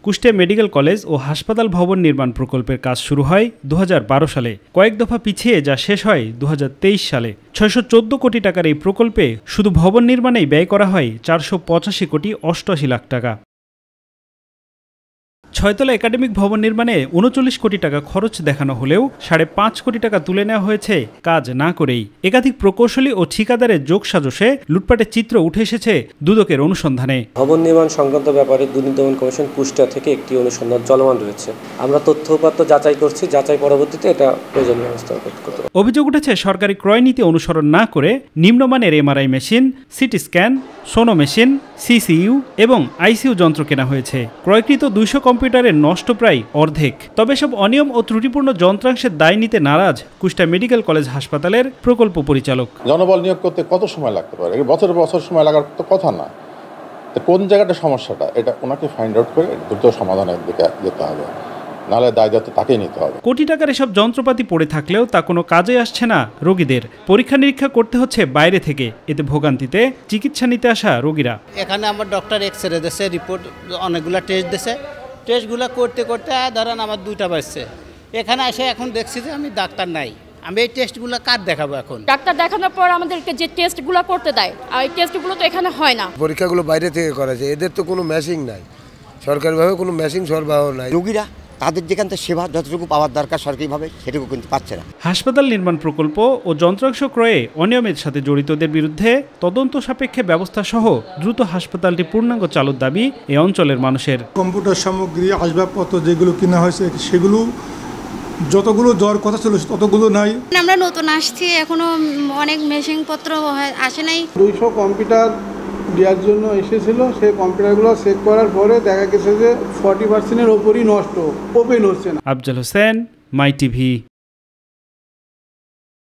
Kushtia medical college ও হাসপাতাল ভবন নির্মাণ প্রকল্পের কাজ শুরু হয় 2012 সালে। কয়েক দফা পিছিয়ে যা শেষ হয় 2023 সালে। 614 কোটি টাকার এই প্রকল্পে শুধু ভবন নির্মাণেই ব্যয় করা হয় 485 কোটি 88 লাখ টাকা। 6তলা একাডেমিক ভবন নির্মাণে 39 কোটি টাকা খরচ দেখানো হলেও 5.5 কোটি টাকা তুলে নেওয়া হয়েছে কাজ না করেই। একাধিক প্রকৌশলী ও ঠিকাদারের যোগসাজশে লুটপাটের চিত্র উঠে এসেছে দুদকের অনুসন্ধানে। ভবন নির্মাণ সংক্রান্ত ব্যাপারে দুর্নীতি দমন কমিশন কুষ্টিয়া থেকে একটি অনুসন্ধান চলমান রয়েছে। আমরা তথ্য উপাত্ত যাচাই করছি, যাচাই পরবর্তীতে এটা প্রয়োজনীয় ব্যবস্থা করতে। অভিযোগ উঠেছে সরকারি ক্রয় নীতি অনুসরণ না করে নিম্নমানের MRI machine, CT scan, sono machine, CCU এবং আইসিইউ যন্ত্র কেনা হয়েছে। ক্রয়কৃত 200 কম্পিউটারের নষ্ট প্রায় অর্ধেক। তবে সব অনিয়ম ও ত্রুটিপূর্ণ যন্ত্রাংশের দায় নিতে নারাজ কুষ্টিয়া মেডিকেল কলেজ হাসপাতালের প্রকল্প পরিচালক। জনবল নিয়োগ করতে কত সময় লাগতে পারে? বছর বছর সময় লাগার তো কথা না। কোন জায়গাটা সমস্যাটা, এটা ওনাকে ফাইন্ড আউট করে দ্রুত সমাধানের দিকে যেতে হবে, নাহলে দায় দায়িত্ব তাকেই নিতে হবে। কোটি টাকার এসব যন্ত্রপাতি পড়ে থাকলেও তা কোনো কাজে আসছে না রোগীদের। পরীক্ষা নিরীক্ষা করতে হচ্ছে বাইরে থেকে। এতে ভোগান্তিতে চিকিৎসা নিতে আসা রোগীরা। এখানে আমার ডক্টর এক্সরে দিয়েছে, রিপোর্ট অনেকগুলো টেস্ট দিয়েছে। টেস্টগুলো করতে করতে ধরেন আমার 2টা বাজছে। এখানে এসে এখন দেখছি যে আমি ডাক্তার নাই। আমি এই টেস্টগুলো কার দেখাবো? এখন ডাক্তার দেখানোর পর আমাদেরকে যে টেস্টগুলো করতে দেয়, আর এই টেস্টগুলো তো এখানে হয় না। পরীক্ষাগুলো বাইরে থেকে করা যায়, এদের তো কোনো মেশিন নাই, সরকারিভাবে কোনো মেশিন সরবরাহ নাই। রোগীরা তাদের যেখান থেকে সেবা যতটুকু পাওয়ার দরকার সরকারিভাবে সেটুকু কিন্তু পাচ্ছে না। হাসপাতাল নির্মাণ প্রকল্প ও যন্ত্রাংশ ক্রয়ে অনিয়মের সাথে জড়িতদের বিরুদ্ধে তদন্ত সাপেক্ষে ব্যবস্থা সহ দ্রুত হাসপাতালটি পূর্ণাঙ্গ চালুর দাবি এ অঞ্চলের মানুষের। কম্পিউটার সামগ্রী, আসবাবপত্র যেগুলো কেনা হয়েছে সেগুলো যতগুলো দেওয়ার কথা ছিল ততগুলো নাই। আমরা নতুন আসছি, এখনো অনেক মেশিনপত্র আসে নাই। 200 কম্পিউটার দেওয়ার জন্য এসেছিল, সেই কম্পিউটারগুলো চেক করার পরে দেখা গেছে যে 40%-এর ওপরই নষ্ট, ওপেন হচ্ছে না। আফজাল হোসেন, মাই টিভি।